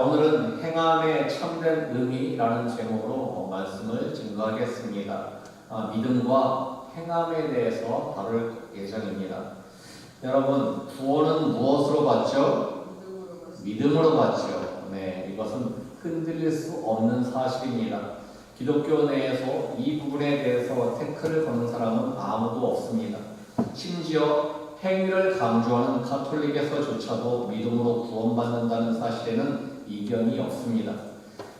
오늘은 행함의 참된 의미라는 제목으로 말씀을 증거하겠습니다. 믿음과 행함에 대해서 다룰 예정입니다. 여러분, 구원은 무엇으로 받죠? 믿음으로 받죠. 네, 이것은 흔들릴 수 없는 사실입니다. 기독교 내에서 이 부분에 대해서 태클을 거는 사람은 아무도 없습니다. 심지어 행위를 강조하는 가톨릭에서조차도 믿음으로 구원받는다는 사실에는 이견이 없습니다.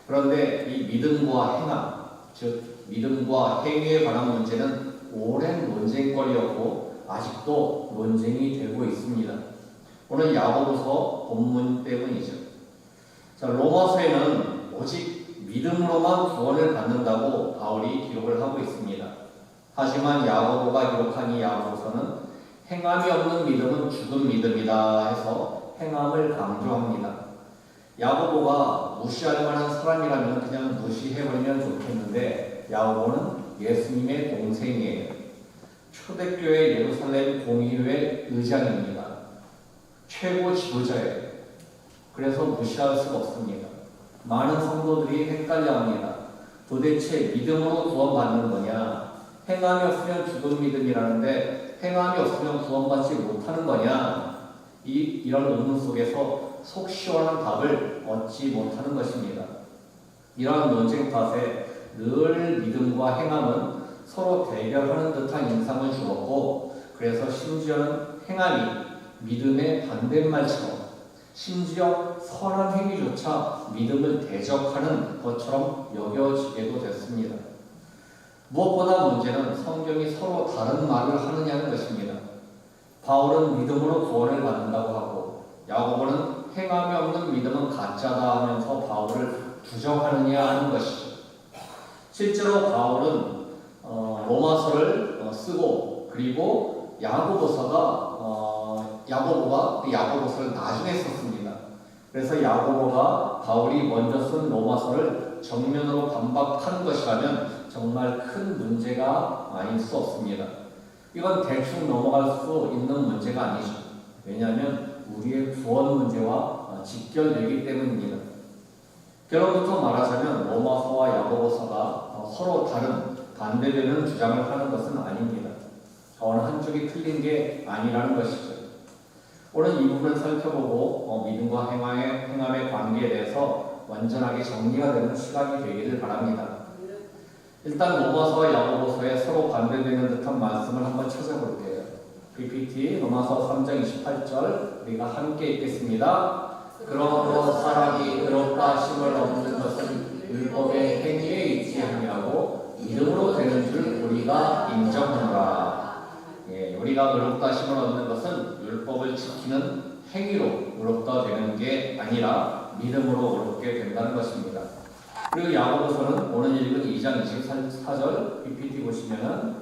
그런데 이 믿음과 행함, 즉 믿음과 행위에 관한 문제는 오랜 논쟁거리였고 아직도 논쟁이 되고 있습니다. 오늘 야고보서 본문 때문이죠. 자, 로마서에는 오직 믿음으로만 구원을 받는다고 바울이 기록을 하고 있습니다. 하지만 야고보가 기록한 이 야고보서는 행함이 없는 믿음은 죽은 믿음이다 해서 행함을 강조합니다. 야고보가 무시할 만한 사람이라면 그냥 무시해버리면 좋겠는데 야고보는 예수님의 동생이에요. 초대교회 예루살렘 공의회 의장입니다. 최고 지도자예요. 그래서 무시할 수가 없습니다. 많은 성도들이 헷갈려합니다. 도대체 믿음으로 구원받는 거냐? 행함이 없으면 죽은 믿음이라는데 행함이 없으면 구원받지 못하는 거냐? 이런 의문 속에서 속 시원한 답을 얻지 못하는 것입니다. 이러한 논쟁 탓에 늘 믿음과 행함은 서로 대결하는 듯한 인상을 주었고, 그래서 심지어는 행함이 믿음의 반대말처럼, 심지어 선한 행위조차 믿음을 대적하는 것처럼 여겨지게도 됐습니다. 무엇보다 문제는 성경이 서로 다른 말을 하느냐는 것입니다. 바울은 믿음으로 구원을 받는다고 하고 야고보는 행함이 없는 믿음은 가짜다 하면서 바울을 부정하느냐 하는 것이죠. 실제로 바울은 로마서를 쓰고 그리고 야고보가 야고보서를 나중에 썼습니다. 그래서 야고보가 바울이 먼저 쓴 로마서를 정면으로 반박한 것이라면 정말 큰 문제가 아닐 수 없습니다. 이건 대충 넘어갈 수 있는 문제가 아니죠. 왜냐하면 우리의 구원 문제와 직결되기 때문입니다. 결론부터 말하자면 로마서와 야고보서가 서로 다른 반대되는 주장을 하는 것은 아닙니다. 어느 한쪽이 틀린 게 아니라는 것이죠. 오늘 이 부분을 살펴보고 믿음과 행함의 관계에 대해서 완전하게 정리가 되는 시간이 되기를 바랍니다. 일단 로마서와 야고보서에 서로 반대되는 듯한 말씀을 한번 찾아볼게요. PPT 로마서 3장 28절 우리가 함께 읽겠습니다. 그러므로 사람이 의롭다 하심을 얻는 것은 율법의 행위에 있지 아니하고 믿음으로 되는 줄 우리가 인정하노라. 우리가 의롭다 하심을 얻는 것은 율법을 지키는 행위로 의롭다 되는 게 아니라 믿음으로 의롭게 된다는 것입니다. 그리고 야고보서는 오늘 읽은 2장 24절 PPT 보시면은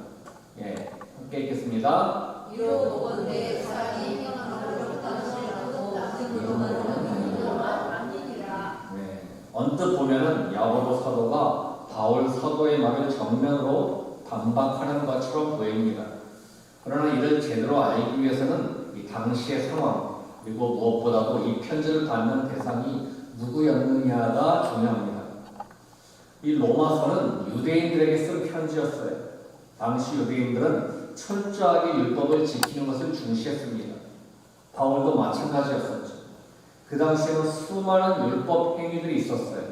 함께 읽겠습니다. 이로 보건대 사람이 의롭다 하심을 아니니라. 언뜻 보면은 야고보 사도가 바울 사도의 말을 정면으로 반박하는 것처럼 보입니다. 그러나 이를 제대로 알기 위해서는 이 당시의 상황 그리고 무엇보다도 이 편지를 받는 대상이 누구였느냐가 중요합니다. 이 로마서는 유대인들에게 쓴 편지였어요. 당시 유대인들은 철저하게 율법을 지키는 것을 중시했습니다. 바울도 마찬가지였었죠. 그 당시에는 수많은 율법 행위들이 있었어요.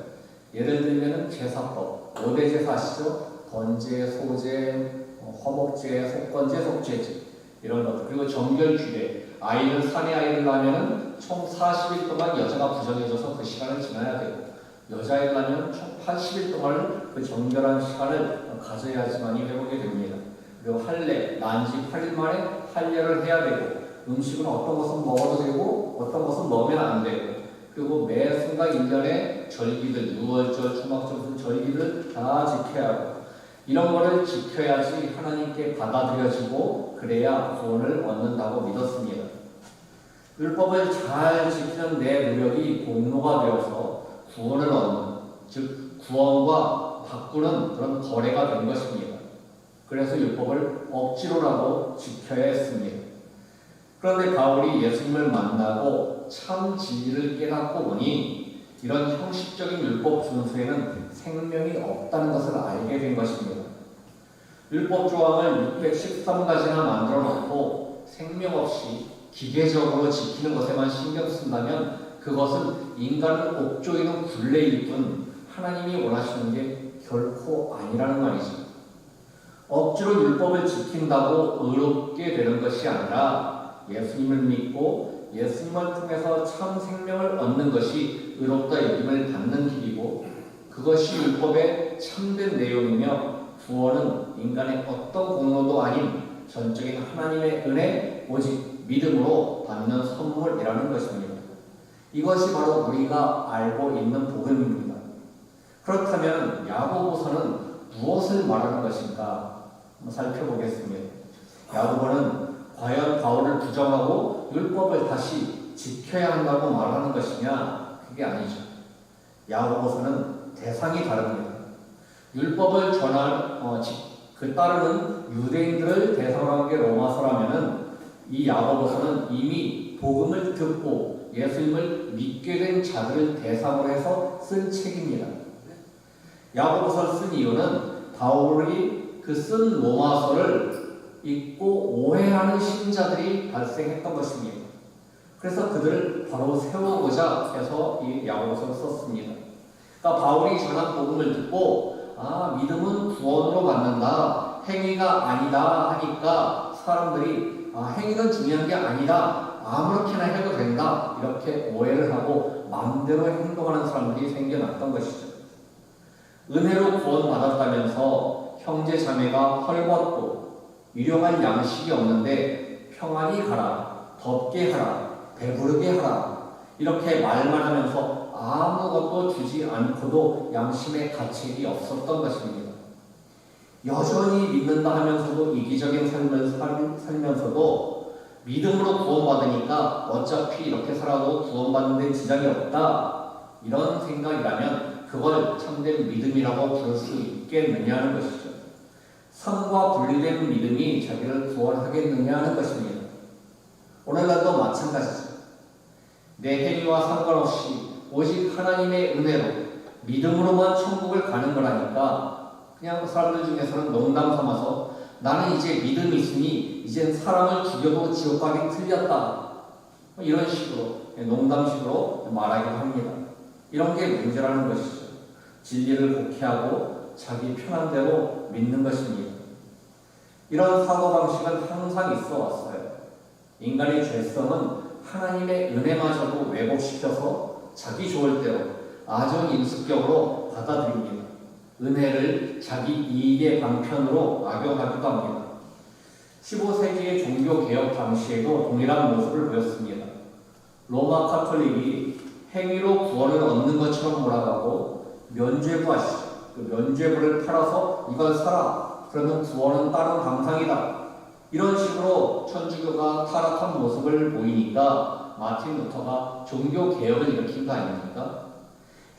예를 들면 제사법, 5대 제사 아시죠? 번제, 소제, 화목제, 속건제, 속죄제 이런 것들. 그리고 정결 규례, 산에 아이를 낳으면 총 40일 동안 여자가 부정해져서 그 시간을 지나야 되고 여자아이를 낳으면 총 80일 동안 그 정결한 시간을 가져야지만이 회복이 됩니다. 그리고 할례, 난지 8일 만에 할례를 해야 되고 음식은 어떤 것은 먹어도 되고 어떤 것은 먹으면 안 되고 그리고 매 순간 1년에 절기들, 유월절, 초막절 같은 절기들 다 지켜야 하고 이런 거를 지켜야지 하나님께 받아들여지고 그래야 구원을 얻는다고 믿었습니다. 율법을 잘 지키는 내 노력이 공로가 되어서 구원을 얻는, 즉 구원과 바꾸는 그런 거래가 된 것입니다. 그래서 율법을 억지로라도 지켜야 했습니다. 그런데 바울이 예수님을 만나고 참 진리를 깨닫고 보니 이런 형식적인 율법 준수에는 생명이 없다는 것을 알게 된 것입니다. 율법 조항을 613가지나 만들어 놓고 생명 없이 기계적으로 지키는 것에만 신경 쓴다면 그것은 인간을 옥조이는 굴레일 뿐 하나님이 원하시는 게 결코 아니라는 말이죠. 억지로 율법을 지킨다고 의롭게 되는 것이 아니라 예수님을 믿고 예수님을 통해서 참 생명을 얻는 것이 의롭다 여김을 받는 길이고 그것이 율법의 참된 내용이며 구원은 인간의 어떤 공로도 아닌 전적인 하나님의 은혜 오직 믿음으로 받는 선물이라는 것입니다. 이것이 바로 우리가 알고 있는 복음입니다. 그렇다면 야고보서는 무엇을 말하는 것인가 한번 살펴보겠습니다. 야고보는 과연 바울을 부정하고 율법을 다시 지켜야 한다고 말하는 것이냐? 그게 아니죠. 야고보서는 대상이 다릅니다. 율법을 따르는 유대인들을 대상으로 한 게 로마서라면은 이 야고보서는 이미 복음을 듣고 예수님을 믿게 된 자들을 대상으로 해서 쓴 책입니다. 야고보서를 쓴 이유는 바울이 그 쓴 로마서를 읽고 오해하는 신자들이 발생했던 것입니다. 그래서 그들을 바로 세우고자 해서 이 야고보서를 썼습니다. 그러니까 바울이 전한 복음을 듣고 믿음은 구원으로 받는다, 행위가 아니다 하니까 사람들이 행위는 중요한 게 아니다, 아무렇게나 해도 된다 이렇게 오해를 하고 마음대로 행동하는 사람들이 생겨났던 것이죠. 은혜로 구원받았다면서 형제 자매가 헐벗고 일용할 양식이 없는데 평안히 가라, 덥게 하라, 배부르게 하라 이렇게 말만 하면서 아무것도 주지 않고도 양심의 가책이 없었던 것입니다. 여전히 믿는다 하면서도 이기적인 삶을 살면서도 믿음으로 구원받으니까 어차피 이렇게 살아도 구원받는 데 지장이 없다 이런 생각이라면 그걸 참된 믿음이라고 부를 수 있겠느냐는 것이죠. 삶과 분리된 믿음이 자기를 구원하겠느냐 하는 것입니다. 오늘날도 마찬가지죠. 내 행위와 상관없이 오직 하나님의 은혜로 믿음으로만 천국을 가는 거라니까 그냥 사람들 중에서는 농담 삼아서 나는 이제 믿음이 있으니 이젠 사람을 죽여도 지옥 가기 틀렸다 이런 식으로 농담식으로 말하기도 합니다. 이런 게 문제라는 것이죠. 진리를 곡해하고 자기 편한 대로 믿는 것입니다. 이런 사고방식은 항상 있어 왔어요. 인간의 죄성은 하나님의 은혜마저도 왜곡시켜서 자기 좋을 대로 아주 인습적으로 받아들입니다. 은혜를 자기 이익의 방편으로 악용하기도 합니다. 15세기의 종교개혁 당시에도 동일한 모습을 보였습니다. 로마 카톨릭이 행위로 구원을 얻는 것처럼 몰아가고 면죄부 하시죠. 그 면죄부를 팔아서 이걸 사라. 그러면 구원은 다른 방상이다. 이런 식으로 천주교가 타락한 모습을 보이니까 마틴 루터가 종교개혁을 일으킨 거 아닙니까?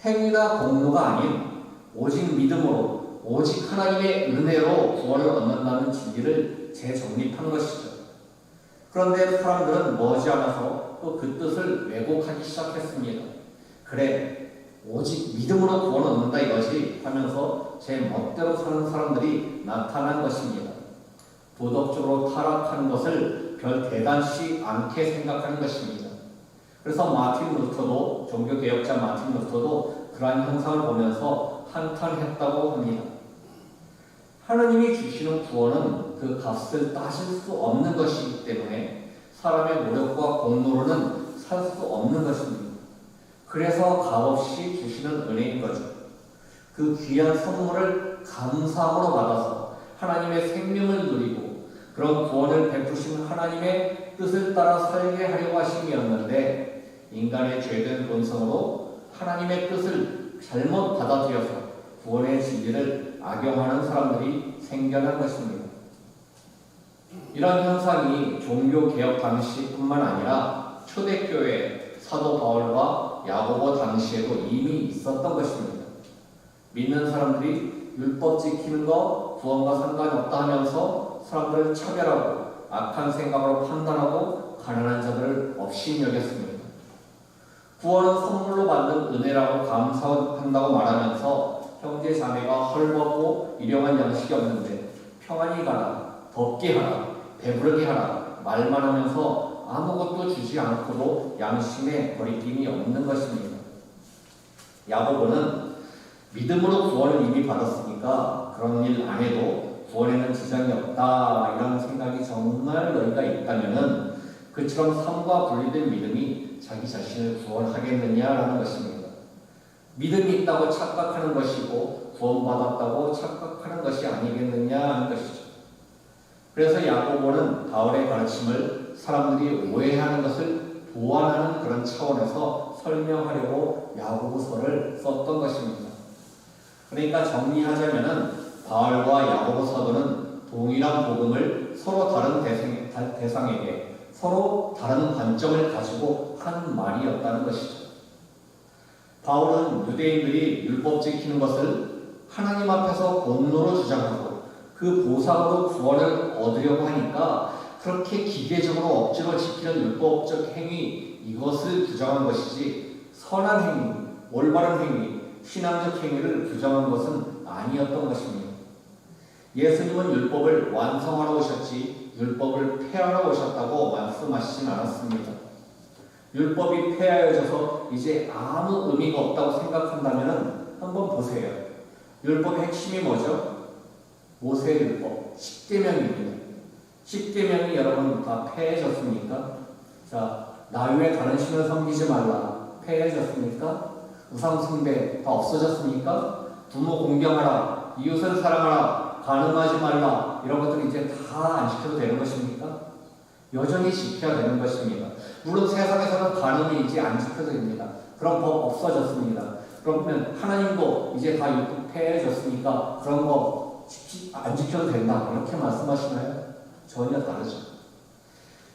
행위나 공로가 아닌 오직 믿음으로 오직 하나님의 은혜로 구원을 얻는다는 진리를 재정립한 것이죠. 그런데 사람들은 머지않아서 또 그 뜻을 왜곡하기 시작했습니다. 그래, 오직 믿음으로 구원을 얻는다 이것이 하면서 제 멋대로 사는 사람들이 나타난 것입니다. 도덕적으로 타락하는 것을 별 대단치 않게 생각하는 것입니다. 그래서 마틴 루터도 종교개혁자 마틴 루터도 그러한 현상을 보면서 한탄했다고 합니다. 하나님이 주시는 구원은 그 값을 따질 수 없는 것이기 때문에 사람의 노력과 공로로는 살 수 없는 것입니다. 그래서 값없이 주시는 은혜인 거죠. 그 귀한 선물을 감사함으로 받아서 하나님의 생명을 누리고 그런 구원을 베푸신 하나님의 뜻을 따라 살게 하려고 하심이었는데 인간의 죄된 본성으로 하나님의 뜻을 잘못 받아들여서 구원의 진리를 악용하는 사람들이 생겨난 것입니다. 이런 현상이 종교개혁 당시뿐만 아니라 초대교회 사도 바울과 야고보 당시에도 이미 있었던 것입니다. 믿는 사람들이 율법 지키는 거 구원과 상관이 없다 하면서 사람들을 차별하고 악한 생각으로 판단하고 가난한 자들을 없이 여겼습니다. 구원은 선물로 받는 은혜라고 감사한다고 말하면서 형제 자매가 헐벗고 일용할 양식이 없는데 평안히 가라, 덥게 하라, 배부르게 하라 말만 하면서 아무것도 주지 않고도 양심에 거리낌이 없는 것입니다. 야고보는 믿음으로 구원을 이미 받았으니까 그런 일 안 해도 구원에는 지장이 없다 이런 생각이 정말 너희가 있다면은 그처럼 삶과 분리된 믿음이 자기 자신을 구원하겠느냐라는 것입니다. 믿음이 있다고 착각하는 것이고 구원받았다고 착각하는 것이 아니겠느냐 하는 것이죠. 그래서 야고보는 바울의 가르침을 사람들이 오해하는 것을 보완하는 그런 차원에서 설명하려고 야고보서를 썼던 것입니다. 그러니까 정리하자면은 바울과 야고보 사도는 동일한 복음을 서로 다른 대상에게 서로 다른 관점을 가지고 한 말이었다는 것이죠. 바울은 유대인들이 율법 지키는 것을 하나님 앞에서 본노로 주장하고 그 보상으로 구원을 얻으려고 하니까 그렇게 기계적으로 억지로 지키는 율법적 행위 이것을 부정한 것이지 선한 행위, 올바른 행위, 신앙적 행위를 부정한 것은 아니었던 것입니다. 예수님은 율법을 완성하러 오셨지 율법을 폐하러 오셨다고 말씀하시진 않았습니다. 율법이 폐하여져서 이제 아무 의미가 없다고 생각한다면 한번 보세요. 율법의 핵심이 뭐죠? 모세의 율법, 10계명입니다. 10계명이 여러분 다 폐해졌습니까? 자, 나 외에 다른 신을 섬기지 말라. 폐해졌습니까? 우상 숭배 다 없어졌습니까? 부모 공경하라. 이웃을 사랑하라. 간음하지 말라. 이런 것들 이제 다 안 지켜도 되는 것입니까? 여전히 지켜야 되는 것입니다. 물론 세상에서는 간음이 이제 안 지켜도 됩니다. 그런 법 없어졌습니다. 그러면 하나님도 이제 다 율법 폐해졌으니까 그런 거 안 지켜도 된다. 이렇게 말씀하시나요? 전혀 다르죠.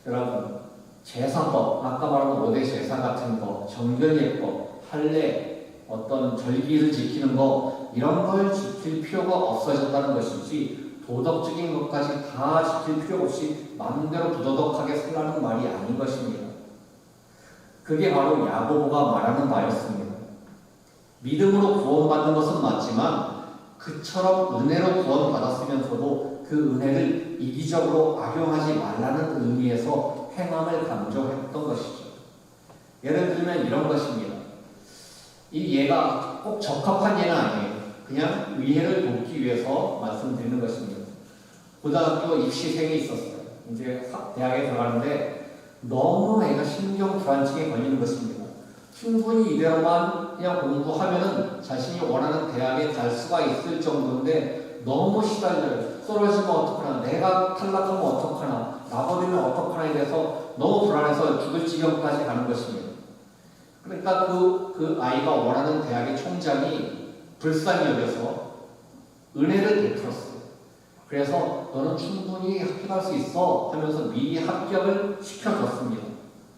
여러분, 제사법, 아까 말한 5대 제사 같은 거, 정결예법, 할례, 어떤 절기를 지키는 거 이런 걸 지킬 필요가 없어졌다는 것이지 도덕적인 것까지 다 지킬 필요 없이 마음대로 부도덕하게 살라는 말이 아닌 것입니다. 그게 바로 야고보가 말하는 바였습니다. 믿음으로 구원받는 것은 맞지만 그처럼 은혜로 구원받았으면서도 그 은혜를 이기적으로 악용하지 말라는 의미에서 행함을 강조했던 것이죠. 예를 들면 이런 것입니다. 이 예가 꼭 적합한 예는 아니에요. 그냥 위해를 돕기 위해서 말씀드리는 것입니다. 고등학교 입시생이 있었어요. 이제 대학에 들어가는데 너무 애가 신경 불안증에 걸리는 것입니다. 충분히 이대로만 그냥 공부하면은 자신이 원하는 대학에 갈 수가 있을 정도인데 너무 시달려요. 떨어지면 어떡하나, 내가 탈락하면 어떡하나, 나버리면 어떡하나에 대해서 너무 불안해서 죽을 지경까지 가는 것입니다. 그러니까 그 아이가 원하는 대학의 총장이 불쌍히 여겨서 은혜를 베풀었어요. 그래서 너는 충분히 합격할 수 있어 하면서 미리 합격을 시켜줬습니다.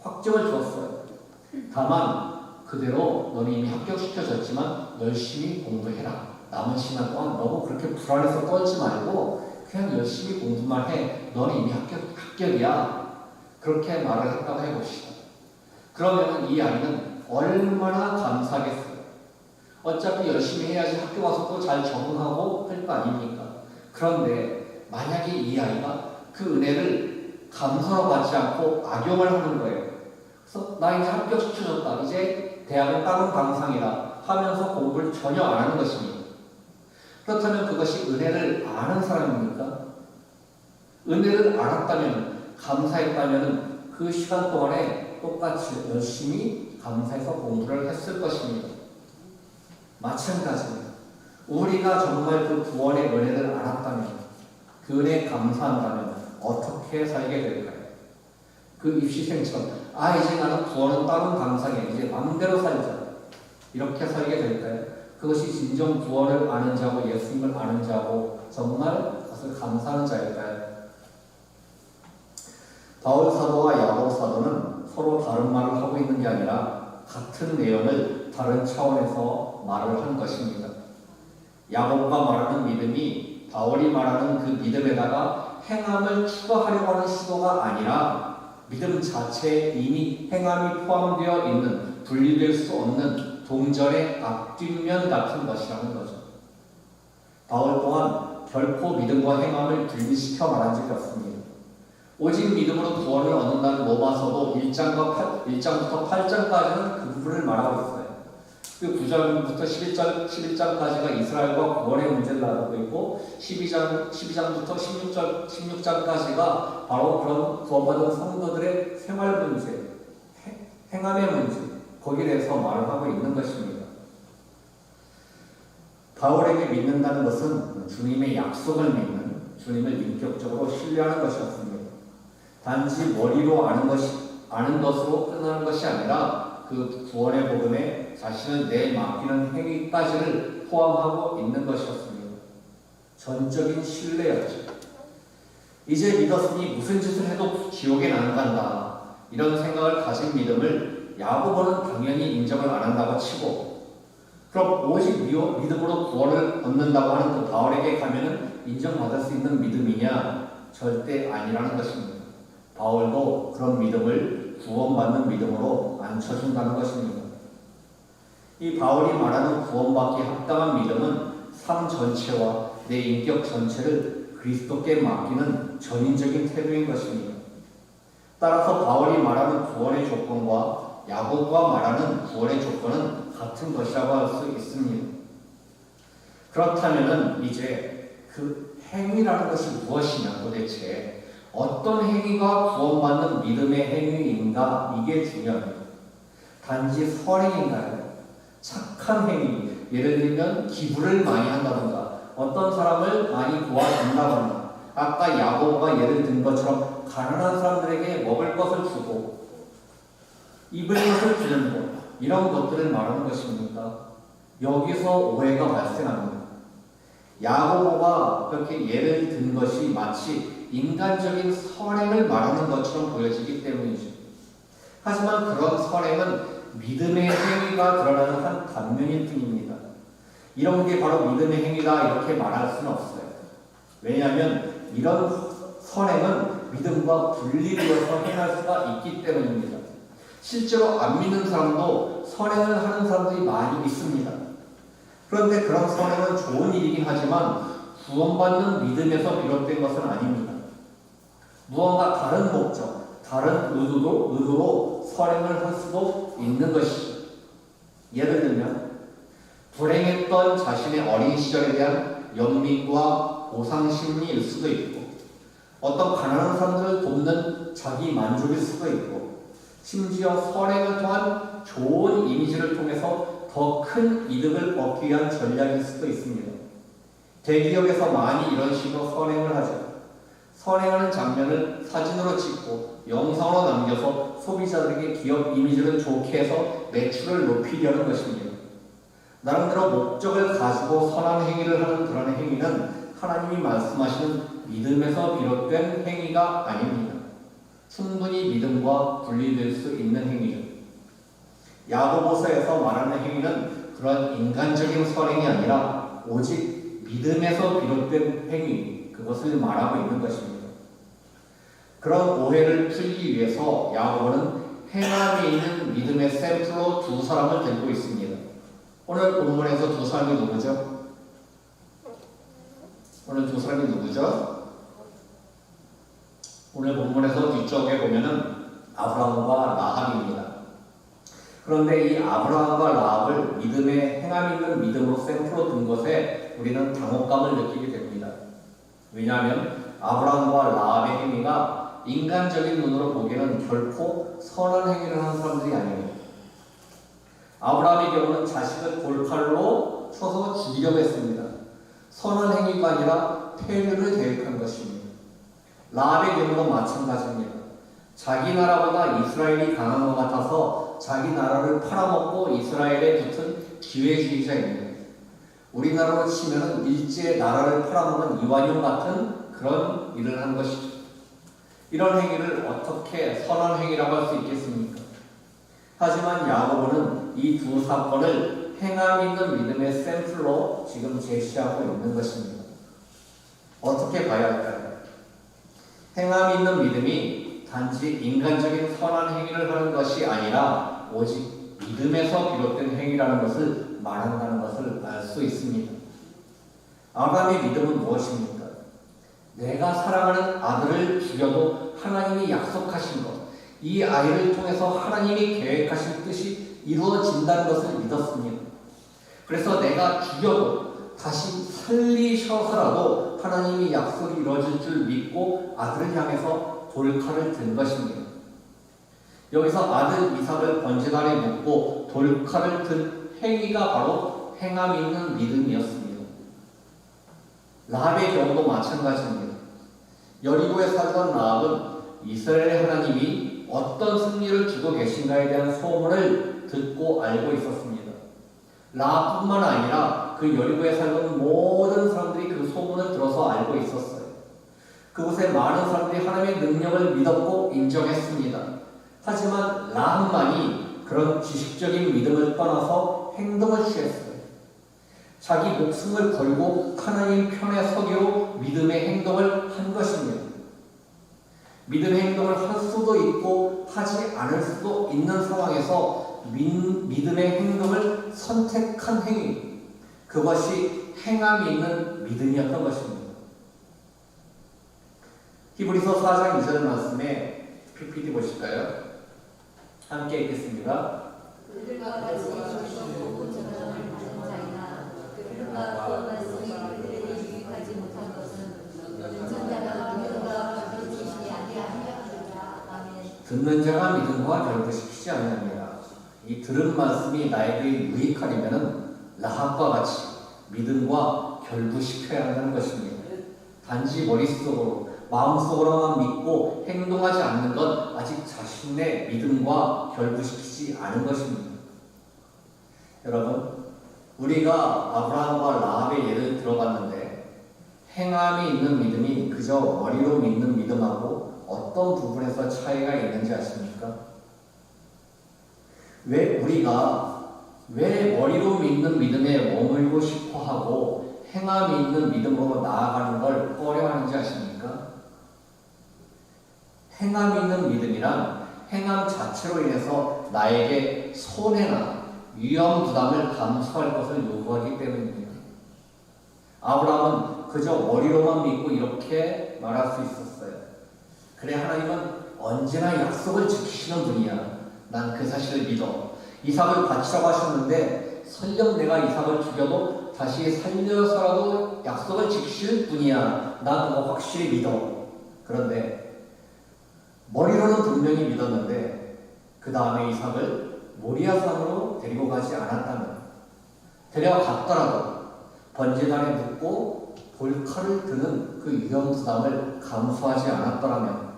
확정을 줬어요. 다만 그대로 너는 이미 합격시켜줬지만 열심히 공부해라. 남은 시간 동안 너무 그렇게 불안해서 떨지 말고 그냥 열심히 공부만 해. 너는 이미 합격이야. 그렇게 말을 했다고 해봅시다. 그러면 이 아이는 얼마나 감사하겠어요. 어차피 열심히 해야지 학교 와서 또 잘 적응하고 할 거 아닙니까? 그런데 만약에 이 아이가 그 은혜를 감사로 받지 않고 악용을 하는 거예요. 그래서 나 이제 합격시켜줬다. 이제 대학은 다른 방상이다 하면서 공부를 전혀 안 하는 것입니다. 그렇다면 그것이 은혜를 아는 사람입니까? 은혜를 알았다면, 감사했다면 그 시간 동안에 똑같이 열심히 감사해서 공부를 했을 것입니다. 마찬가지입니다. 우리가 정말 그 구원의 은혜를 알았다면, 그 은혜에 감사한다면 어떻게 살게 될까요? 그 입시생처럼 이제 나는 구원은 다른 방상에 이제 마음대로 살자 이렇게 살게 될까요? 그것이 진정 구원을 아는 자고 예수님을 아는 자고 정말 그것을 감사하는 자일까요? 바울 사도와 야고보 사도는 서로 다른 말을 하고 있는 게 아니라 같은 내용을 다른 차원에서 말을 한 것입니다. 야고보가 말하는 믿음이 바울이 말하는 그 믿음에다가 행함을 추가하려고 하는 시도가 아니라 믿음 자체에 이미 행함이 포함되어 있는 분리될 수 없는 동전의 앞뒷면 같은 것이라는 거죠. 바울 또한 결코 믿음과 행함을 분리시켜 말한 적이 없습니다. 오직 믿음으로 구원을 얻는다는 로마서도 1장부터 8장까지는 그 부분을 말하고 있어요. 그 9장부터 11장까지가 이스라엘과 구원의 문제를 다루고 있고 12장부터 16장까지가 바로 그런 구원받은 성도들의 생활 문제, 행함의 문제, 거기에 대해서 말을 하고 있는 것입니다. 바울에게 믿는다는 것은 주님의 약속을 믿는, 주님을 인격적으로 신뢰하는 것이었습니다. 단지 머리로 아는 것으로 끝나는 것이 아니라 그 구원의 복음에 자신을 내맡기는 행위까지를 포함하고 있는 것이었습니다. 전적인 신뢰였죠. 이제 믿었으니 무슨 짓을 해도 지옥에 안 간다. 이런 생각을 가진 믿음을 야고보는 당연히 인정을 안 한다고 치고, 그럼 오직 믿음으로 구원을 얻는다고 하는 그 바울에게 가면은 인정받을 수 있는 믿음이냐? 절대 아니라는 것입니다. 바울도 그런 믿음을 구원받는 믿음으로 안 쳐준다는 것입니다. 이 바울이 말하는 구원받기 합당한 믿음은 삶 전체와 내 인격 전체를 그리스도께 맡기는 전인적인 태도인 것입니다. 따라서 바울이 말하는 구원의 조건과 야고보가 말하는 구원의 조건은 같은 것이라고 할 수 있습니다. 그렇다면 이제 그 행위라는 것이 무엇이냐, 도대체 어떤 행위가 구원받는 믿음의 행위인가, 이게 중요합니다. 단지 선행인가요? 착한 행위, 예를 들면 기부를 많이 한다든가 어떤 사람을 많이 도와준다거나 아까 야고보가 예를 든 것처럼 가난한 사람들에게 먹을 것을 주고 입을 것을 주는 것, 이런 것들을 말하는 것입니다. 여기서 오해가 발생합니다. 야고보가 그렇게 예를 든 것이 마치 인간적인 선행을 말하는 것처럼 보여지기 때문이죠. 하지만 그런 선행은 믿음의 행위가 드러나는 한 단면일 뿐입니다. 이런 게 바로 믿음의 행위다 이렇게 말할 수는 없어요. 왜냐하면 이런 선행은 믿음과 분리되어서 행할 수가 있기 때문입니다. 실제로 안 믿는 사람도 선행을 하는 사람들이 많이 있습니다. 그런데 그런 선행은 좋은 일이긴 하지만 구원받는 믿음에서 비롯된 것은 아닙니다. 무언가 다른 목적, 다른 의도로 선행을 할 수도 있는 것이죠. 예를 들면 불행했던 자신의 어린 시절에 대한 연민과 보상 심리일 수도 있고, 어떤 가난한 사람들을 돕는 자기 만족일 수도 있고, 심지어 선행을 통한 좋은 이미지를 통해서 더 큰 이득을 얻기 위한 전략일 수도 있습니다. 대기업에서 많이 이런 식으로 선행을 하죠. 선행하는 장면을 사진으로 찍고 영상으로 남겨서 소비자들에게 기업 이미지를 좋게 해서 매출을 높이려는 것입니다. 나름대로 목적을 가지고 선한 행위를 하는 그런 행위는 하나님이 말씀하시는 믿음에서 비롯된 행위가 아닙니다. 충분히 믿음과 분리될 수 있는 행위죠. 야고보서에서 말하는 행위는 그런 인간적인 선행이 아니라 오직 믿음에서 비롯된 행위, 그것을 말하고 있는 것입니다. 그런 오해를 풀기 위해서 야고보는 행함에 있는 믿음의 샘플로 두 사람을 들고 있습니다. 오늘 본문에서 두 사람이 누구죠? 오늘 두 사람이 누구죠? 오늘 본문에서 뒤쪽에 보면은 아브라함과 라합입니다. 그런데 이 아브라함과 라합을 믿음의 행함 있는 믿음으로 샘플로 둔 것에 우리는 당혹감을 느끼게 됩니다. 왜냐하면 아브라함과 라합의 행위가 인간적인 눈으로 보기에는 결코 선한 행위를 하는 사람들이 아니에요. 아브라함의 경우는 자식을 돌칼로 쳐서 죽이려고 했습니다. 선한 행위가 아니라 폐류를 계획한 것입니다. 라합의 경우도 마찬가지입니다. 자기 나라보다 이스라엘이 강한 것 같아서 자기 나라를 팔아먹고 이스라엘에 붙은 기회주의자입니다. 우리나라로 치면 일제 나라를 팔아먹은 이완용 같은 그런 일을 한 것이죠. 이런 행위를 어떻게 선한 행위라고 할 수 있겠습니까? 하지만 야고보는 이 두 사건을 행함 있는 믿음의 샘플로 지금 제시하고 있는 것입니다. 어떻게 봐야 할까요? 행함 있는 믿음이 단지 인간적인 선한 행위를 하는 것이 아니라 오직 믿음에서 비롯된 행위라는 것을 말한다는 것을 알 수 있습니다. 아브라함의 믿음은 무엇입니까? 내가 사랑하는 아들을 죽여도 하나님이 약속하신 것, 이 아이를 통해서 하나님이 계획하신 뜻이 이루어진다는 것을 믿었습니다. 그래서 내가 죽여도 다시 살리셔서라도 하나님이 약속이 이루어질 줄 믿고 아들을 향해서 돌칼을 든 것입니다. 여기서 아들 이삭을 번제단에 묻고 돌칼을 든 행위가 바로 행함 있는 믿음이었습니다. 라합의 경우도 마찬가지입니다. 여리고에 살던 라합은 이스라엘의 하나님이 어떤 승리를 주고 계신가에 대한 소문을 듣고 알고 있었습니다. 라합뿐만 아니라 그 여리고에 살던 모든 사람들이 그 소문을 들어서 알고 있었어요. 그곳에 많은 사람들이 하나님의 능력을 믿었고 인정했습니다. 하지만 라합만이 그런 지식적인 믿음을 떠나서 행동을 취했어요. 자기 목숨을 걸고 하나님 편에 서기로 믿음의 행동을 한 것입니다. 믿음의 행동을 할 수도 있고 하지 않을 수도 있는 상황에서 믿음의 행동을 선택한 행위, 그것이 행함이 있는 믿음이었던 것입니다. 히브리서 4장 2절 말씀에 PPT 보실까요? 함께 읽겠습니다. 그들과 같이 영적으로 전함을 받은 자이나 그들과 그 말씀이 그들에게 유익하지 못한 것은 듣는 자가 믿음과 결부시키지 아니하리라. 아멘. 듣는 자가 믿음과 결부시키지 아니하니라. 이 들은 말씀이 나에게 유익하려면 라합과 같이 믿음과 결부시켜야 한다는 것입니다. 단지 머릿속으로 마음속으로만 믿고 행동하지 않는 건 아직 자신의 믿음과 결부시키지 않은 것입니다. 여러분, 우리가 아브라함과 라합의 예를 들어봤는데 행함이 있는 믿음이 그저 머리로 믿는 믿음하고 어떤 부분에서 차이가 있는지 아십니까? 왜 머리로 믿는 믿음에 머물고 싶어하고 행함이 있는 믿음으로 나아가는 걸 꺼려하는지 아십니까? 행함 있는 믿음이란 행함 자체로 인해서 나에게 손해나 위험 부담을 감수할 것을 요구하기 때문입니다. 아브라함은 그저 머리로만 믿고 이렇게 말할 수 있었어요. 그래, 하나님은 언제나 약속을 지키시는 분이야. 난 그 사실을 믿어. 이삭을 바치라고 하셨는데 설령 내가 이삭을 죽여도 다시 살려서라도 약속을 지키실 분이야. 난 그거 확실히 믿어. 그런데 머리로는 분명히 믿었는데 그 다음에 이삭을 모리아산으로 데리고 가지 않았다면, 데려갔더라도 번제단에 묻고 돌칼을 드는 그 위험 부담을 감수하지 않았더라면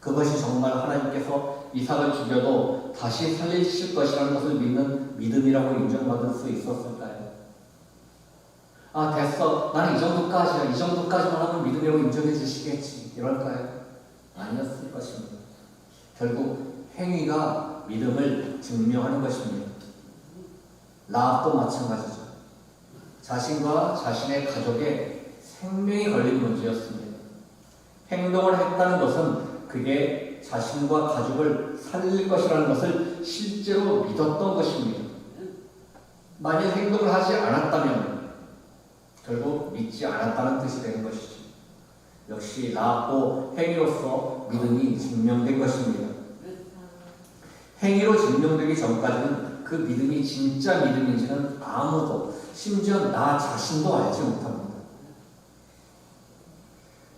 그것이 정말 하나님께서 이삭을 죽여도 다시 살리실 것이라는 것을 믿는 믿음이라고 인정받을 수 있었을까요? 아, 됐어. 나는 이 정도까지야. 이 정도까지만 하면 믿음이라고 인정해 주시겠지. 이럴까요? 아니었을 것입니다. 결국 행위가 믿음을 증명하는 것입니다. 라합도 마찬가지죠. 자신과 자신의 가족의 생명이 걸린 문제였습니다. 행동을 했다는 것은 그게 자신과 가족을 살릴 것이라는 것을 실제로 믿었던 것입니다. 만일 행동을 하지 않았다면 결국 믿지 않았다는 뜻이 되는 것이죠. 역시 라합도 행위로서 믿음이 증명된 것입니다. 행위로 증명되기 전까지는 그 믿음이 진짜 믿음인지는 아무도, 심지어 나 자신도 알지 못합니다.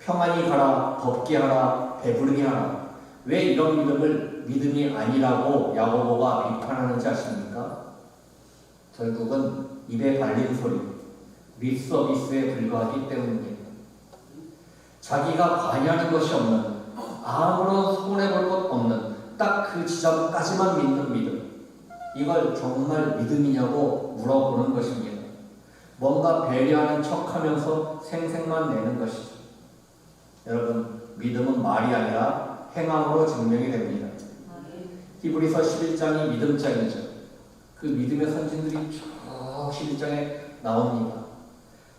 평안히 가라, 덥게 하라, 배부르게 하라. 왜 이런 믿음을 믿음이 아니라고 야고보가 비판하는지 아십니까? 결국은 입에 발린 소리, 립서비스에 불과하기 때문입니다. 자기가 관여하는 것이 없는, 아무런 손해볼 것 없는 딱 그 지점까지만 믿는 믿음, 이걸 정말 믿음이냐고 물어보는 것입니다. 뭔가 배려하는 척하면서 생색만 내는 것이죠. 여러분, 믿음은 말이 아니라 행함으로 증명이 됩니다. 히브리서 11장이 믿음장이죠. 그 믿음의 선진들이 쭉 11장에 나옵니다.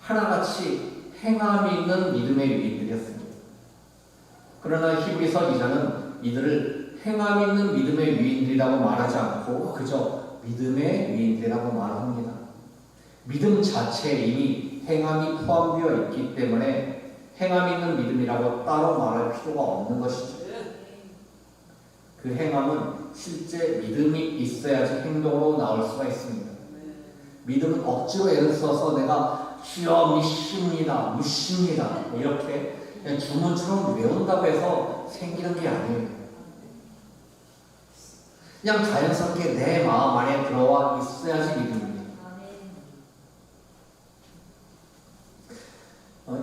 하나같이 행함이 있는 믿음의 위인들이었습니다. 그러나 히브리서 기자는 이들을 행함 있는 믿음의 위인들이라고 말하지 않고 그저 믿음의 위인들이라고 말합니다. 믿음 자체에 이미 행함이 포함되어 있기 때문에 행함 있는 믿음이라고 따로 말할 필요가 없는 것이죠. 그 행함은 실제 믿음이 있어야지 행동으로 나올 수가 있습니다. 믿음은 억지로 애를 써서 내가 주여 믿습니다, 믿습니다 이렇게 그냥 주문처럼 외운다고 해서 생기는 게 아니에요. 그냥 자연스럽게 내 마음 안에 들어와 있어야지 믿음입니다.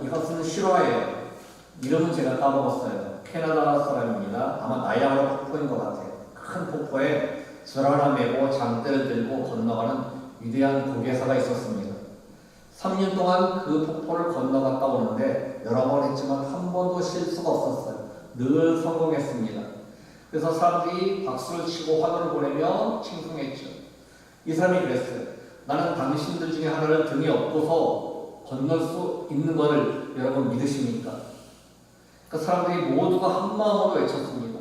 이것은 실화예요. 이름은 제가 까먹었어요. 캐나다 사람입니다. 아마 나이아가라 폭포인 것 같아요. 큰 폭포에 줄 하나 메고 장대를 들고 건너가는 위대한 보게사가 있었습니다. 3년 동안 그 폭포를 건너갔다 오는데 여러 번 했지만 한 번도 실수가 없었어요. 늘 성공했습니다. 그래서 사람들이 박수를 치고 환호를 보내며 칭송했죠. 이 사람이 그랬어요. 나는 당신들 중에 하나를 등에 업고서 건널 수 있는 것을 여러분 믿으십니까? 그 사람들이 모두가 한 마음으로 외쳤습니다.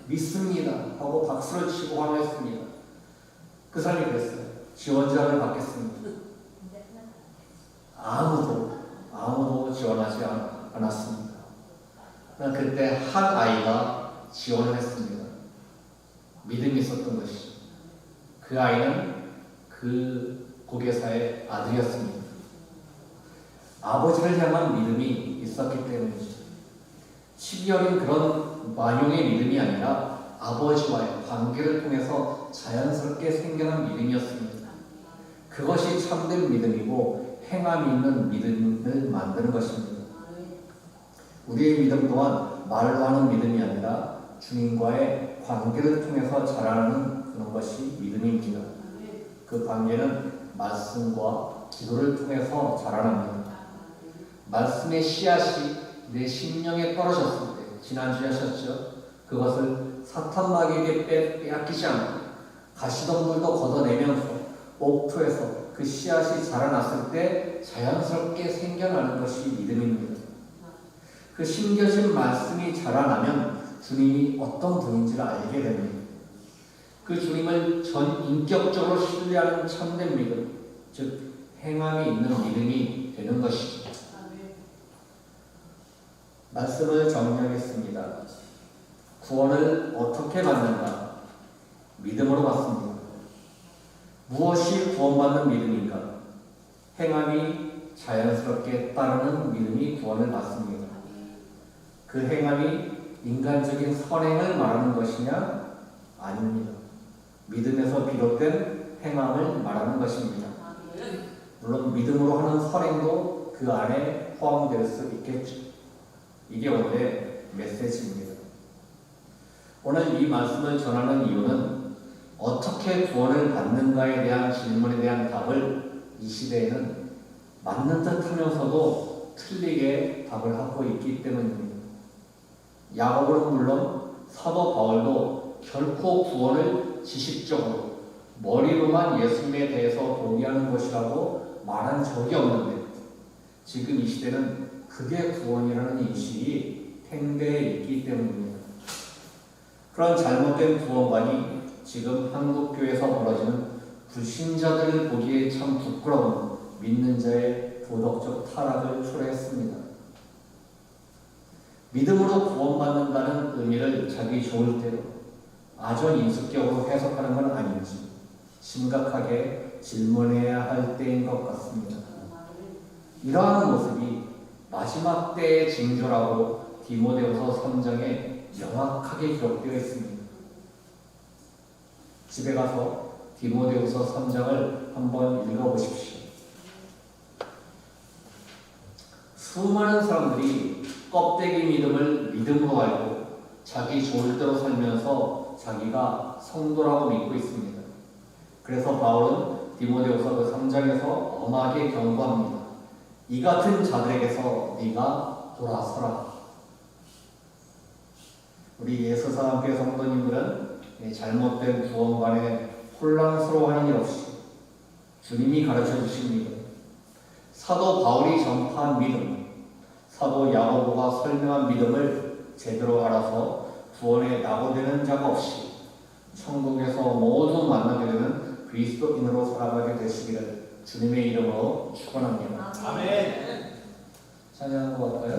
믿습니다 하고 박수를 치고 환호했습니다. 그 사람이 그랬어요. 지원자를 받겠습니다. 아무도 지원하지 않았습니다. 그때 한 아이가 지원을 했습니다. 믿음이 있었던 것이죠. 그 아이는 그 보게사의 아들이었습니다. 아버지를 향한 믿음이 있었기 때문이죠. 치기 어린 그런 만용의 믿음이 아니라 아버지와의 관계를 통해서 자연스럽게 생겨난 믿음이었습니다. 그것이 참된 믿음이고 행함이 있는 믿음을 만드는 것입니다. 우리의 믿음 또한 말로 하는 믿음이 아니라 주님과의 관계를 통해서 자라나는 그런 것이 믿음입니다. 그 관계는 말씀과 기도를 통해서 자라납니다. 말씀의 씨앗이 내 심령에 떨어졌을 때, 지난주에 하셨죠? 그것을 사탄 마귀에게 빼앗기지 않고 가시덤불도 걷어내면서 옥토에서 그 씨앗이 자라났을 때 자연스럽게 생겨나는 것이 믿음입니다. 그 심겨진 말씀이 자라나면 주님이 어떤 분인지를 알게 됩니다. 그 주님을 전 인격적으로 신뢰하는 참된 믿음, 즉 행함이 있는 믿음이 되는 것이죠. 말씀을 정리하겠습니다. 구원을 어떻게 받는가? 믿음으로 받습니다. 무엇이 구원받는 믿음인가? 행함이 자연스럽게 따르는 믿음이 구원을 받습니다. 그 행함이 인간적인 선행을 말하는 것이냐? 아닙니다. 믿음에서 비롯된 행함을 말하는 것입니다. 물론 믿음으로 하는 선행도 그 안에 포함될 수 있겠죠. 이게 오늘의 메시지입니다. 오늘 이 말씀을 전하는 이유는 어떻게 구원을 받는가에 대한 질문에 대한 답을 이 시대에는 맞는 듯 하면서도 틀리게 답을 하고 있기 때문입니다. 야고보는 물론 사도 바울도 결코 구원을 지식적으로 머리로만 예수님에 대해서 동의하는 것이라고 말한 적이 없는데 지금 이 시대는 그게 구원이라는 인식이 팽배해 있기 때문입니다. 그런 잘못된 구원관이 지금 한국교회에서 벌어지는 불신자들을 보기에 참 부끄러운 믿는 자의 도덕적 타락을 초래했습니다. 믿음으로 구원받는다는 의미를 자기 좋을 대로 아전인수격으로 해석하는 건 아닌지 심각하게 질문해야 할 때인 것 같습니다. 이러한 모습이 마지막 때의 징조라고 디모데후서 3장에 명확하게 기록되어 있습니다. 집에 가서 디모데후서 3장을 한번 읽어보십시오. 수많은 사람들이 껍데기 믿음을 믿음으로 알고 자기 좋을 대로 살면서 자기가 성도라고 믿고 있습니다. 그래서 바울은 디모데후서 그 3장에서 엄하게 경고합니다. 이 같은 자들에게서 네가 돌아서라. 우리 예수사랑교회 성도님들은 잘못된 구원관에 혼란스러워하는 일 없이 주님이 가르쳐 주십니다. 사도 바울이 전파한 믿음, 사도 야고보가 설명한 믿음을 제대로 알아서 구원에 낙오되는 자가 없이 천국에서 모두 만나게 되는 그리스도인으로 살아가게 되시기를 주님의 이름으로 축원합니다. 아멘.